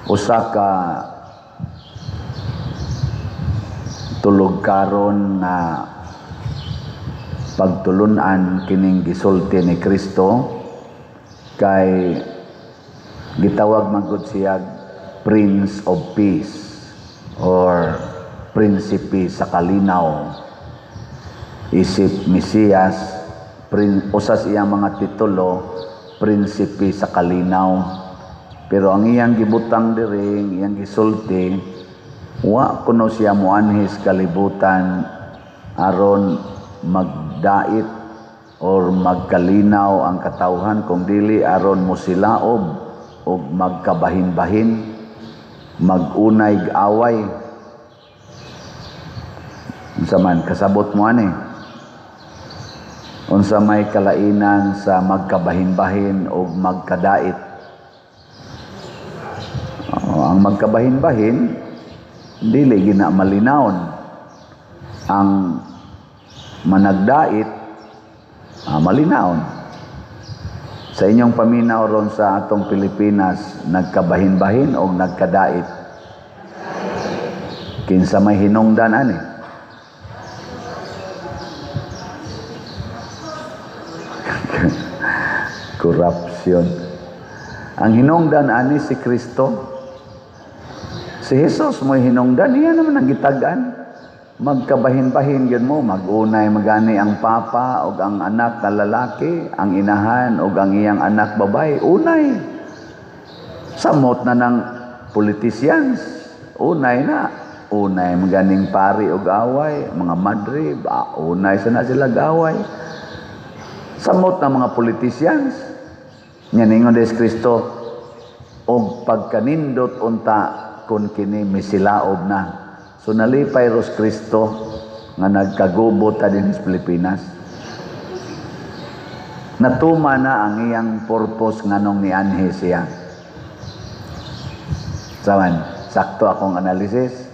usa ka tulog karon na pagtulunan kining gisulti ni Kristo kay gitawag man gud siya Prince of Peace or prinsipe sa kalinaw. Isip Mesiyas, usas iyang mga titulo, prinsipe sa kalinaw. Pero ang iyang gibutang diri, iyang gisulti, wa kuno siya moanhis kalibutan aron magdait or magkalinaw ang katawhan, kung dili aron mosilaob o magkabahin-bahin, magunay away. Unsa man kasabot mo ani? Unsa may kalainan sa magkabahin-bahin o magkadait? Ang magkabahin-bahin dili gina malinawon. Ang managdait malinawon. Sa inyong paminaw ron sa atong Pilipinas, nagkabahin-bahin o nagkadait? Kinsa may hinungdan ani? Corruption. Ang hinungdan ani si Kristo. Si Jesus mo hinungdan, iya naman ang gitagan. Magkabahin-bahin yun mo, magunay magani ang papa o ang anak na lalaki, ang inahan o ang iyang anak babae, unay. Samot na ng politicians, unay na. Unay maganing pari o gaway, mga madre, unay sana sila gaway. Samot na mga politicians, nyaningon des Kristo, o pagkanindot unta kung kini misilaob na. So nalipay ros Kristo nga nagkagubot ta din sa Pilipinas. Natuma na ang iyang purpose nganong ni anhi siya. Saman, sakto akong analysis.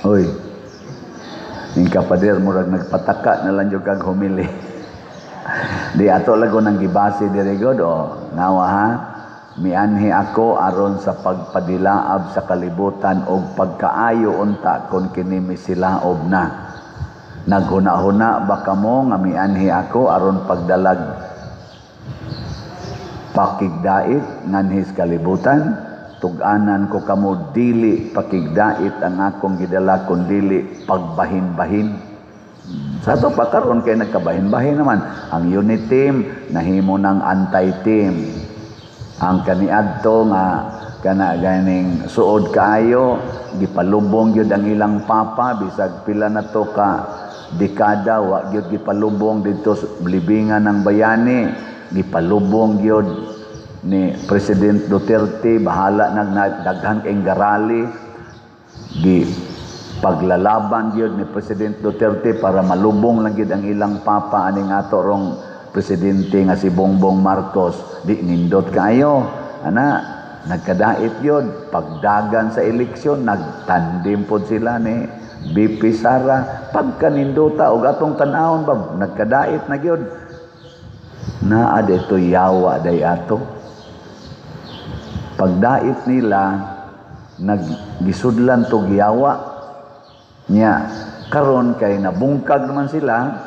Uy, yung kapader murag nagpataka na lang yung kag humili. Di ato lago nang gibase diri god o nawa ha. Mianhi ako aron sa pagpadilaab sa kalibutan og pagkaayo unta kon kini misilaob na. Naghuna-huna ba kamo nga mianhi ako aron pagdalag pakigdait nganhis kalibutan? Tug-anan ko kamo dili pakigdait ang akong gidala kun dili pagbahin-bahin. Sa to pa karon kay nagkabahin-bahin naman ang unit team nahimo ng anti-team. Ang kaniadto nga kana ganing suod kaayo gipalubong gyud ang ilang papa bisag pila na to ka dekada wa gyud gipalubong dito sa libingan ng bayani, gipalubong gyud ni President Duterte, bahala nagdaghan kay garali gi paglalaban gyud ni President Duterte para malubong lang gyud ang ilang papa aning ato rong presidente nga si Bongbong Marcos. Di nindot kayo ana nagkadait yun pagdagan sa eleksyon nagtandim pod sila ni BP Sara pagkanindota og atong tan-awon ba nagkadait na gyud naa dito yawa day ato pagdait nila naggisudlan tog yawa nya karon kay nabungkag naman sila.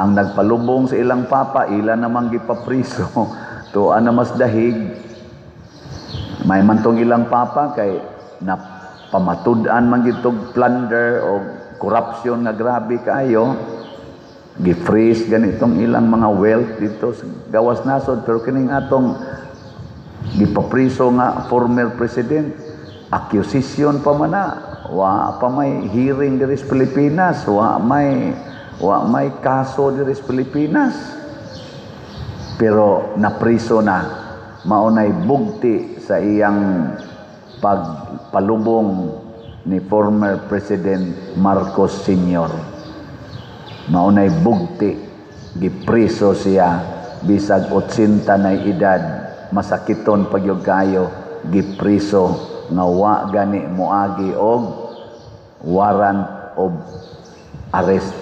Ang nagpalubong sa ilang papa, ilan namang gipapriso. Tuan na mas dahig. May mantong ilang papa kay napamatud-an man gitog plunder o corruption nga grabe kaayo. Gi-freeze ganitong ilang mga wealth dito sa gawas nasod. Pero kining atong gipapriso nga former president, accusation pa man na. Wa pa may hearing diri sa Pilipinas. Wa may kaso diri sa Pilipinas. Pero napriso na. Maunay bugti sa iyang pagpalubong ni former President Marcos Sr. Maunay bugti. Gipriso siya bisag 80 na edad. Masakiton pagyog kayo. Gipriso nga wa gani moagi og warrant of arrest.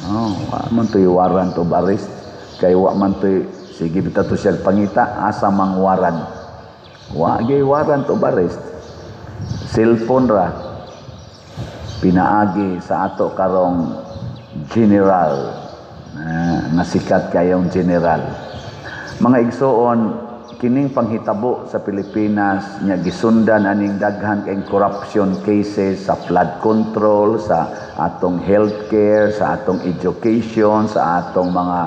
Wa man to'y warrant of arrest kay wa man to'y sige bitaw to siya pangita, asa mang waran. Wagay waran to arrest. Cellphone ra pinaagi sa ato karong general na sikat kayong general. Mga igsoon, kining panghitabo sa Pilipinas nya gisundan aning daghan kay corruption cases sa flood control, sa atong healthcare, sa atong education, sa atong mga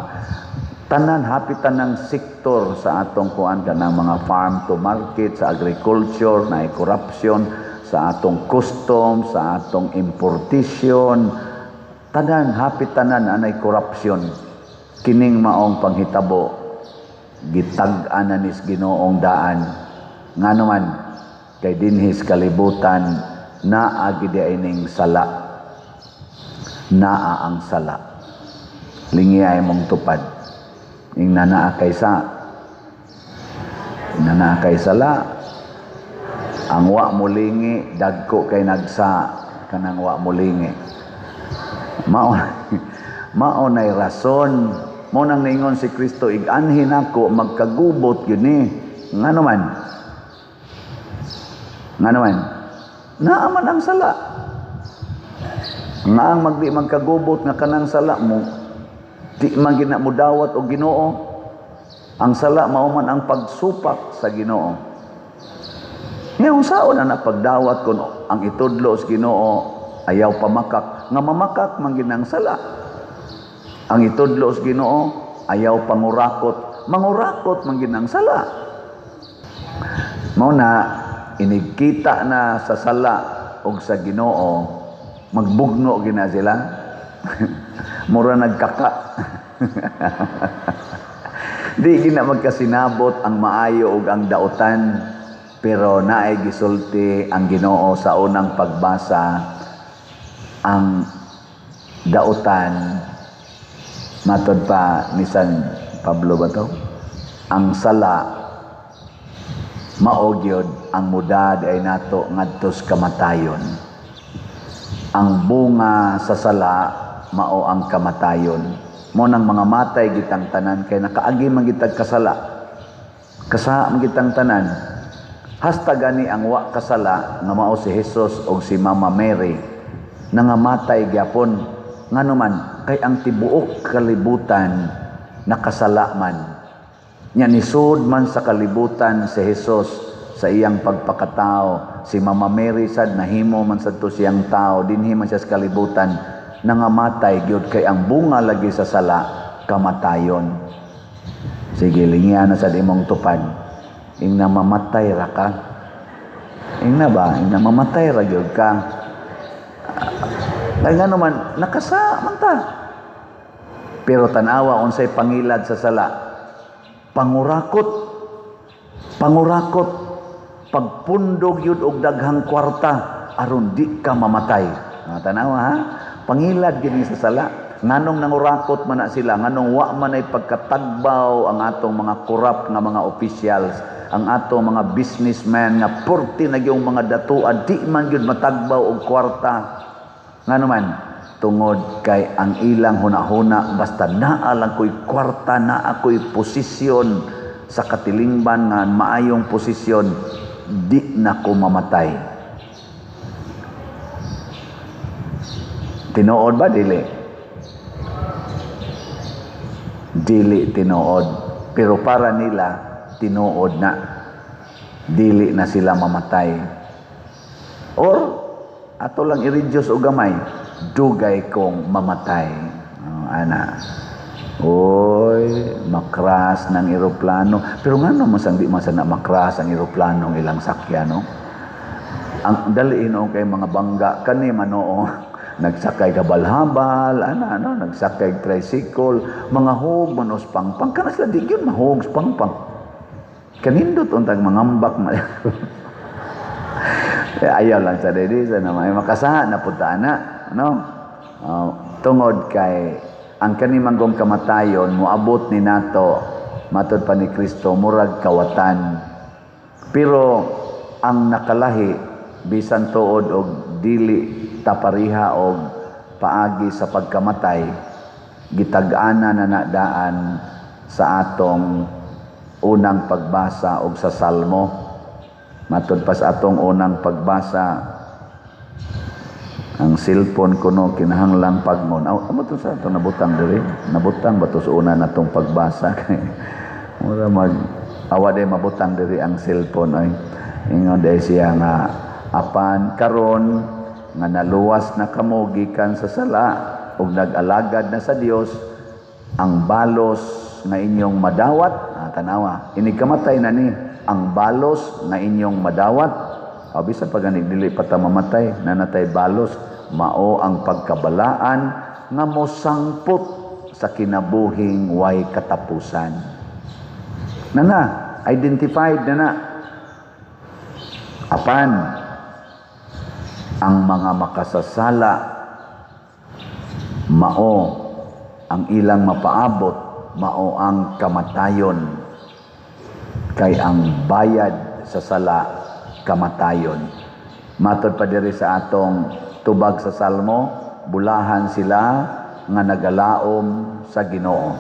tanan hapitan ng sektor sa atong kuan kanang mga farm to market, sa agriculture na corruption, sa atong custom, sa atong importation, tanan hapit tanan anay corruption. Kining maong panghitabo gitag-an na nis Ginoong daan nganuman kay dinhis kalibutan naa gid ining sala, naa ang sala lingiyay mong tupad ing nanaa kay sala ang wa mulingi dagko kay nagsa kanang wa mulingi mao nay rason mo nang ningon si Kristo iganhin ako magkagubot yun nganuman naaman ang sala nga ang magdi magkagubot nga kanang sala mo di man gina mo dawat og Ginoo. Ang sala mao man ang pagsupak sa Ginoo. Ngayon saon na pagdawat kun ang itudlo sa Ginoo ayaw pamakak nga mamakak man ginang sala. Ang itudlo sa Ginoo ayaw pangurakot, mangurakot man ginang sala. Mao na inigkita na sa sala og sa Ginoo magbugno gina sila. Mura nagkaka. Di gina magkasinabot ang maayo ug ang dautan, pero naay gisulti ang Ginoo sa unang pagbasa ang dautan matod pa ni San Pablo ba to? Ang sala mao gyud ang muda ay nato ngadto sa kamatayon. Ang bunga sa sala mao ang kamatayon. Mo nang mga matay gitang tanan kay nakaagi man gitag kasala. Kasa man gitang tanan. Hasta gani ang wa kasala nga mao si Hesus o si Mama Mary nangamatay gyapon nganuman kay ang tibuok kalibutan nakasala man. Nya nisud man sa kalibutan si Hesus sa iyang pagpakatao. Si Mama Mary sad nahimo man sadto siyang tao dinhi man siya sa kalibutan nangamatay gyud kay ang bunga lagi sa sala kamatayon. Sige lingian na sa imong tupad. Ing namamatay ra ka. Ing na ba? Ing namamatay ra gyud ka. Kaya nga naman nakasa man ta. Pero tanawa unsay pangilad sa sala. Pangurakot pagpundog yun og daghang kwarta aron di ka mamatay. Tanawa ha? Pangilad gini sa sala. Nganong nangurakot man na sila, nganong wa man ay pagkatagbaw ang atong mga corrupt nga mga officials, ang atong mga businessmen nga porti na yung mga datuan, di man yun matagbaw og kwarta. Nganuman, tungod kay ang ilang hunahuna, basta naa lang ko'y kwarta, naa ko'y posisyon sa katilingban nga maayong posisyon, di na ko mamatay. Tinuod ba? Dili. Dili tinuod. Pero para nila, tinuod na. Dili na sila mamatay. Or, ato lang i-reduce o gamay, dugay kong mamatay. Ana. Oy, makras ng eroplano. Pero nga naman sang di masana makras ang eroplano ng ilang sakyan, no? Ang daliin o kay mga bangga, kani manoo. Nagsakay kabal-habal, nagsakay tricycle, mga hog, manos pangpang, kana sila di yun, mahog, pangpang. Kanindot, untang mangambak. Ayaw lang sa dedi, sana may makasaha na puntaan na, no? Tungod kay, ang kanimanggong kamatayon, muabot ni nato, matod pa ni Kristo, murag kawatan. Pero, ang nakalahi, bisan tuod og dili tapariha og paagi sa pagkamatay gitag-ana na nadaan sa atong unang pagbasa og sa Salmo. Matod pa sa atong unang pagbasa, ang cellphone ko no kinahanglan pagmon. Amo to sa ato nabutang diri. Nabutang ba to sa una natong pagbasa kay mura mag awa day mabutang diri ang cellphone ay ingon day siya nga apan karon nga naluwas na kamo gikan sa sala ug nag-alagad na sa Dios, ang balos na inyong madawat, tanawa, ini kamatay na ni, ang balos na inyong madawat, bisa pa gani dili pa ta mamatay, nanatay balos, mao ang pagkabalaan nga mosangpot sa kinabuhing way katapusan. Na, identified na. Apan, ang mga makasasala, mao ang ilang mapaabot, mao ang kamatayon, kay ang bayad sa sala kamatayon. Matod pa diri sa atong tubag sa Salmo, bulahan sila nga nagalaom sa Ginoo.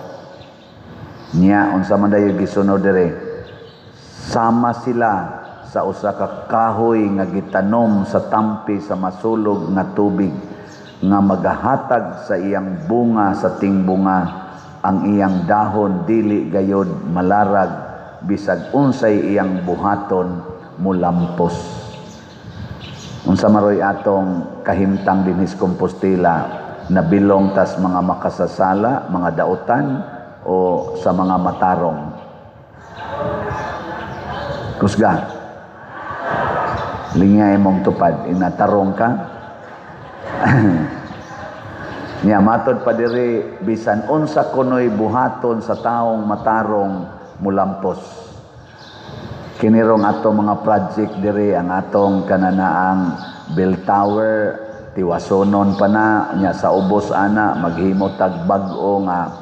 Nya unsa man dayon gisunod diri, sama sila sa usa ka kahoy nga gitanom sa tampi sa masulog nga tubig, nga magahatag sa iyang bunga sa tingbunga, ang iyang dahon dili gayod malarag, bisag unsay iyang buhaton mulampos. Unsa maroy atong kahimtang dinhis Compostela, nabilong tas mga makasasala, mga dautan o sa mga matarong? Kusga. Lingay mong tupad, inatarong ka. Niya matod pa diri, bisan unsa kunoy buhaton sa taong matarong mulampos. Kinirong ato mga project diri, ang atong kananaang bell tower, tiwasonon pa na, nya sa ubos ana, maghimo tag bag-o nga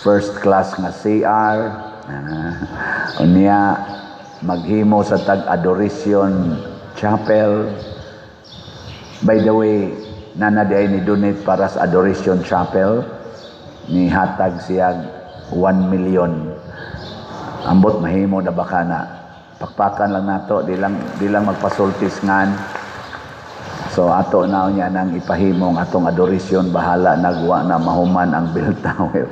first class nga CR, unya maghimo sa tag adoration chapel. By the way, nanadiay ni donate para sa adoration chapel, ni hatag siya 1 million. Ambot mahimo na baka na. Pakpakan lang nato, di lang magpasultis ngan. So ato na niya nang ipahimong atong adoration, bahala nagwa na mahuman ang bell tower.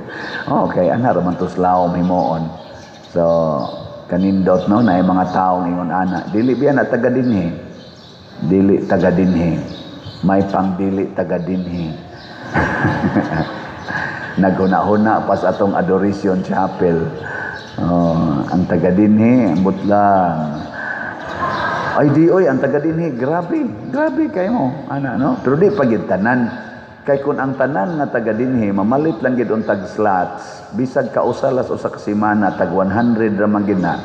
Okay, ana raman to slaom himoon. So kanindot no na mga taong ingon ana, dili biya na taga dinhi. Dili taga dinhi. May pangdili taga dinhi. Naghuna-huna pas atong adoration chapel. Ang taga dinhi, ambot lang. Ay di oy, ang taga dinhi, grabe kay mo, ana no. Pero di pagid tanan. Kay kun ang tanan nga taga dinhi mamalit lang gid on tag slots, bisag kausalas usa ka semana tag 100 ra man gid na.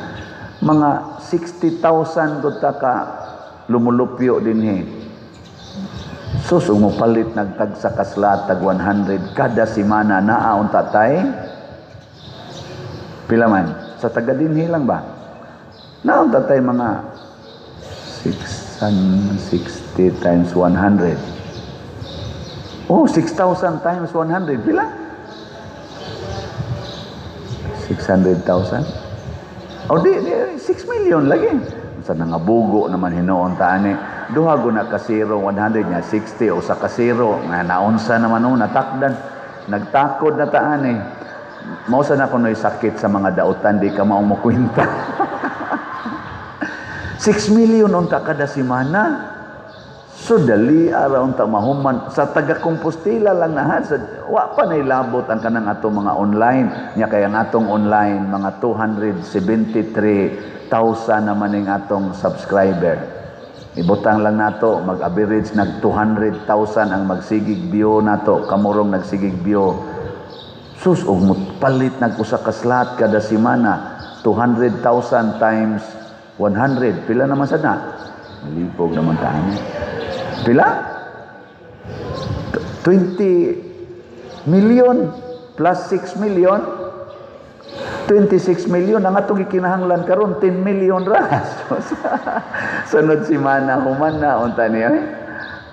Mga 60,000 gud ta ka lumulupyo dinhi. Sus mo palit nagtag sa kaslat tag 100 kada semana, naa unta tay. Pila man sa taga dinhi lang ba? Naa unta tay mga 660 times 100. Oh, 6,000 times 100. Pila? 600,000? Oh, di 6 million lagi. Sa nangabugo naman hinoon taani. Duha guna ka 0, 100 niya 60 o sa ka 0 nga naunsa naman no natakdan. Nagtakod na taani. Mao sa na kunoy sakit sa mga dautan, di ka mao mo kwenta. 6 million unta kada semana. So dali ara unta mahuman sa taga Compostela lang na sa wa pa nailabot ang kanang ato mga online nya, kay ang atong online mga 273,000 naman ning atong subscriber. Ibutang lang nato mag-average nag 200,000 ang magsigig view nato, kamurong nagsigig view. Sus og palit nag usa ka slot kada semana, 200,000 times 100 pila naman sad na? Malipog naman tayo. Pila? 20 million plus 6 million, 26 million ang atong gikinahanglan karon, 10 million ra. Sunod semana human na unta niya.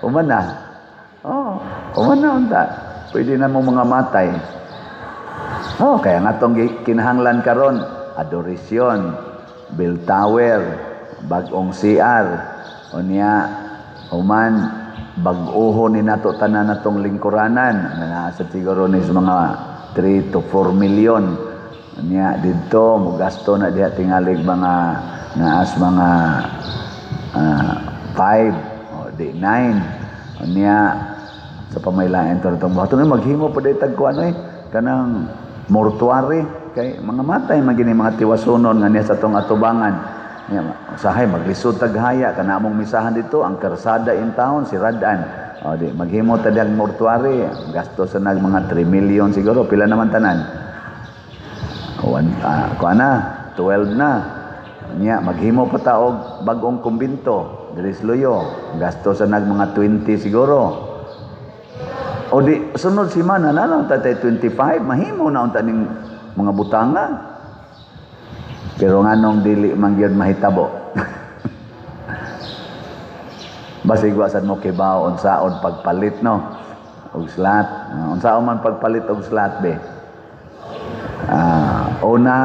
Human na. Oh, human na unta. Pwede na mo mga matay. Oh, kaya nga tong kinahanglan karon, adoration, bell tower, bagong CR, unya human bag-ohon ni nato tanan natong lingkuranan na sa siguro ni mga 3 to 4 million. Unya didto mo gasto na diha tingalig mga naas mga 5 o di 9. Unya sa pamailain to itong buhaton maghimo pa day tagkuan kanang mortuary kay mga matay magini mga tiwasunon nga niya sa tong atubangan niya usahay maglisod taghaya kana among misahan dito ang karsada in town si Radan o di maghimo ta diang mortuary gasto sa nag mga 3 million siguro pila naman tanan kuana 12 na niya maghimo pa ta og bag-ong kumbinto diri sa Loyo gasto sa nag mga 20 siguro. O di, sunod si Mana na lang, tatay 25, mahimo na unta ning mga butanga. Pero nga nung dili mangyod mahitabo. Basig wasan mo kibaw, unsaon pagpalit, no? Og slot. Unsaon man pagpalit og slot, be? Una,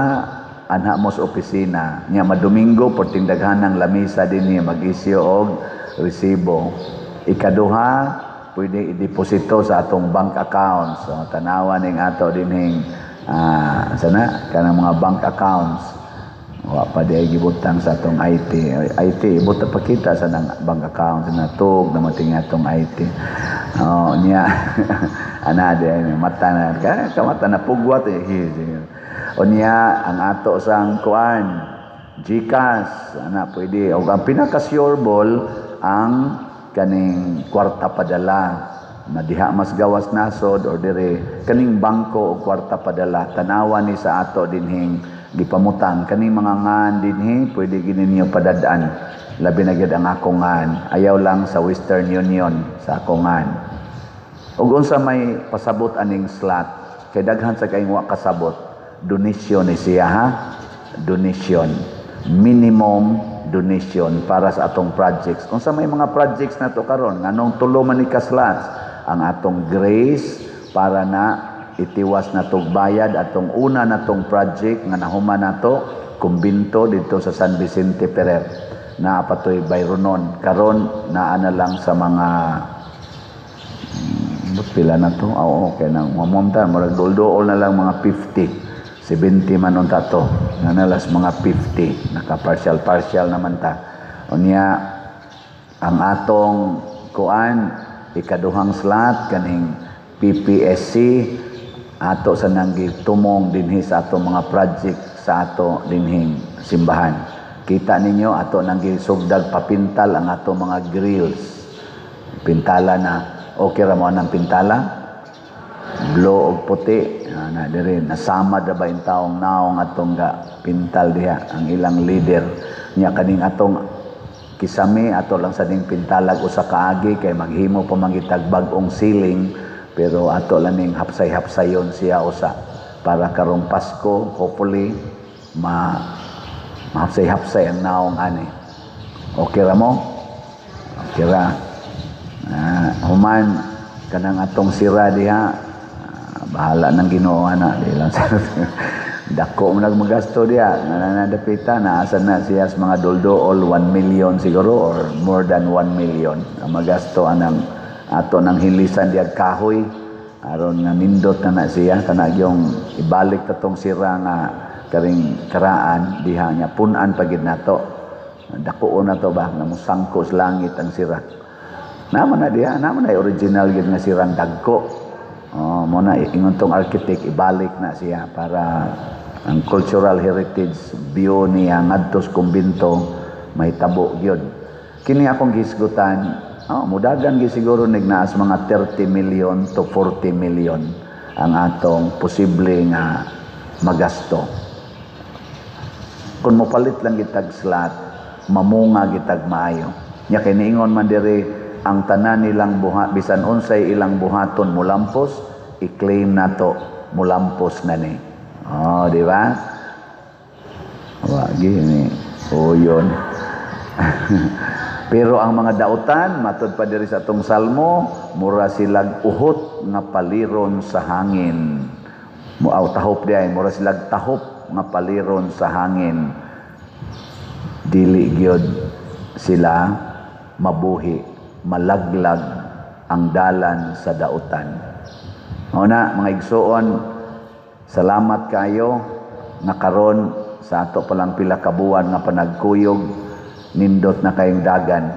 anha mo sa opisina. Nya madomingo, porting daghanang lamisa din niya mag-isyo og resibo. Ikaduha, pwede i-deposito sa atong bank accounts. So, tanawan ng ato dinhing sana kanang mga bank accounts. Wa pa di gibutang sa atong IT. IT ibuta pa kita sa nang bank accounts na tug na mating atong IT. Oh, niya. Ana di mata na kamata na pugwat O niya ang ato sang kuan GCash ana pwede o ang pinaka sureball ang kaning kwarta padala madiha mas gawas nasod or dire kaning bangko o kwarta padala tanawa ni sa ato dinhing gipamutan kaning mga ngan dinhi pwede gini niyo padadaan labi na gyud ang akong ngan ayaw lang sa Western Union sa akong ngan ug unsa may pasabot aning slot kay daghan sa kay wa kasabot donation ni siya ha donation minimum donation para sa atong projects. Kung sa may mga projects na to karon nganong tulo man ni kaslots ang atong grace para na itiwas na tog bayad atong una natong project nga nahuman nato kumbinto dito sa San Vicente Ferrer na patoy bayronon karon naa na lang sa mga pila na to okay nang mamamta murag doldool na lang mga 50 70 man unta to nanalas mga 50 naka partial naman ta unya ang atong kuan ikaduhang slot kaning PPSC ato sa nanggitumong dinhi sa atong mga project sa ato dinhing simbahan kita ninyo ato nanggisugdag papintal ang ato mga grills pintala na okay ra mo ang pintala blue og puti na dire nasama da ba in taong naong atong ga pintal diha ang ilang leader nya kaning atong kisame ato lang sa ding pintalag usa ka agi kay maghimo pa mangitag bag-ong ceiling pero ato lang ning hapsay-hapsayon siya usa para karong Pasko hopefully mahapsay-hapsay ang naong ani okay ra mo okay ra human kanang atong sira diha bahala ng Ginoo ana di lang sa dako man nagmagasto diya nananadapita na asa na siya sa mga doldool 1 million siguro or more than 1 million ang magasto anang ato nang hilisan diya kahoy aron nga nindot na siya kana yung ibalik tatong sira nga karing karaan diha nya punan pagid nato dako na to ba na musangko sa langit ang sira naman na diha naman ay original gid nga sirang dagko. Mo na ingon tong architect ibalik na siya para ang cultural heritage view niya ngadto sa kumbinto mahitabo gyud. Kini akong gisgutan, mudagan gi siguro nignaas mga 30 million to 40 million ang atong posible nga magasto. Kung mopalit lang gitag slot, mamunga gitag maayo. Nya kay niingon man diri ang tanan nilang bisan unsay ilang buhaton mulampos i-claim nato mulampos na ni di ba wa gini yun pero ang mga dautan matud pa diri sa atong salmo mura silag uhot nga paliron sa hangin Muaw tahop di ay mura silag tahop nga paliron sa hangin. Dili gyud sila mabuhi, malaglag ang dalan sa dautan. Una, mga igsuon, salamat kayo nga karon sa ato palang pila ka buwan nga panagkuyog nindot na kayong dagan.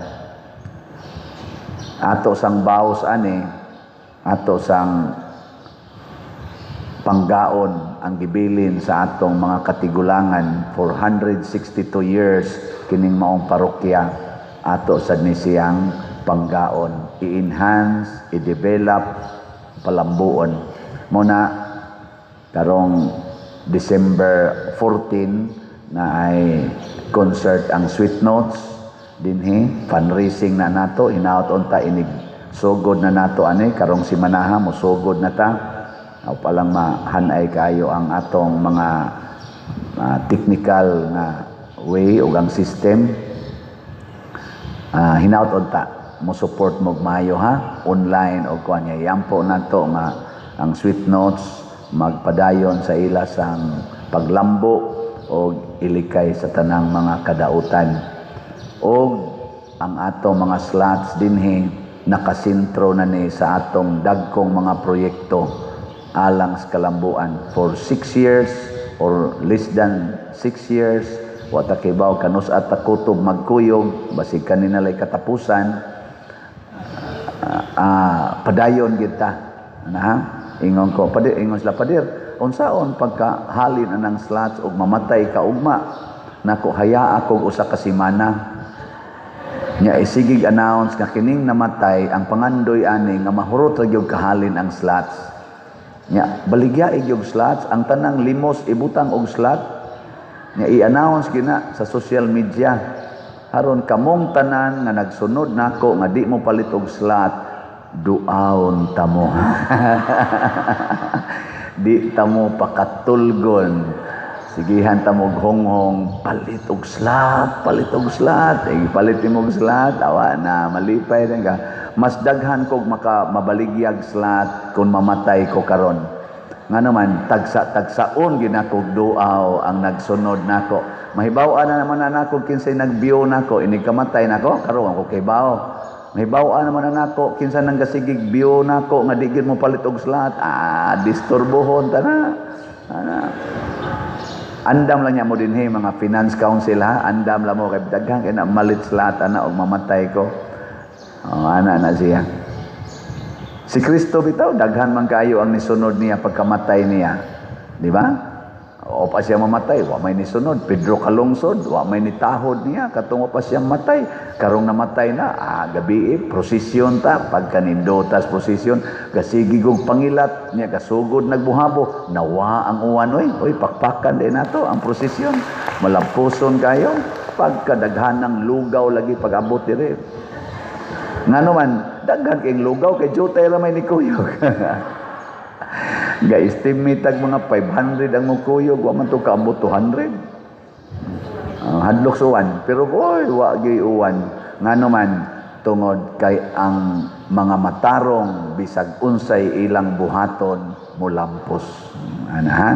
Ato sang baos ani, ato sang panggaon ang gibilin sa atong mga katigulangan 462 years kining maong parokya ato sa nisiyang panggaon, i-enhance, i-develop, palambuon. Muna karong December 14 na ay concert ang Sweet Notes dinhi, fundraising na nato, hinaot unta inig sugod na nato ani karong simanaha mo sugod na ta. Aw palang mahanay kayo ang atong mga technical na way o ang system. Hinaut unta mo support mo maayo ha, online o kuanya yampo nato nga ang Sweet Notes magpadayon sa ila sang paglambo o ilikay sa tanang mga kadautan. O ang atong mga slots dinhi nakasentro na ni sa atong dagkong mga proyekto alang sa kalambuan for 6 years or less than 6 years. Wata kibaw kanus at takutob magkuyog basig kaninalay katapusan. Padayon kita na ingon ko ingon sila padir unsaon pagkahalin anang slots og mamatay ka ugma nako haya ako usa ka semana nya isigig announce nga kining namatay ang pangandoy ani nga mahurot ra gyud kahalin ang slots. Nya baligya igyog slots ang tanang limos ibutang og slot nya i-announce gina sa social media aron kamong tanan nga nagsunod nako nga di mo palit og slot duaon tamo. Di tamo pakatulgon sigihan tamo honghong palit og slot palit mo og slot awa na malipay na ka. Mas daghan kog mabaligyag slot kung mamatay ko karon. Nga naman tagsaon ginakog duaw ang nagsunod nako. Mahibaw-an na naman nako kinsay nagbiyo nako inig kamatay nako karon ako kay bao. Mahibaw-an naman nako kinsa nang gasigig biyo nako nga di gyud mo palit og slot. Disturbohon ta na. Andam lang niya mo dinhi mga finance council ha. Andam lang mo kay daghan kay na malit slot ana og mamatay ko. Ana na siya. Si Kristo bitaw daghan man kayo ang nisunod niya pagkamatay niya. Di ba? O pa siya mamatay, wa may nisunod. Pedro kalungsod, wa may nitahod niya katong wa pa siya matay. Karong namatay na, gabi prosesyon ta, pagkanindotas prosesyon, gasigig og pangilat niya kasugod nagbuhabo, nawa ang uwan oy, pakpakan din nato ang prosesyon. Malampuson kayo pagkadaghanang lugaw lagi pag-abot dire. Ngano man daghan kay lugaw kay jutay ra may nikuyog. Ga-estimate tag mga 500 ang mukuyog wa man to kaabot 200. Hadlok suwan pero oy wa gyud uwan. Ngano man tungod kay ang mga matarong bisag unsay ilang buhaton mulampos. Ana ha?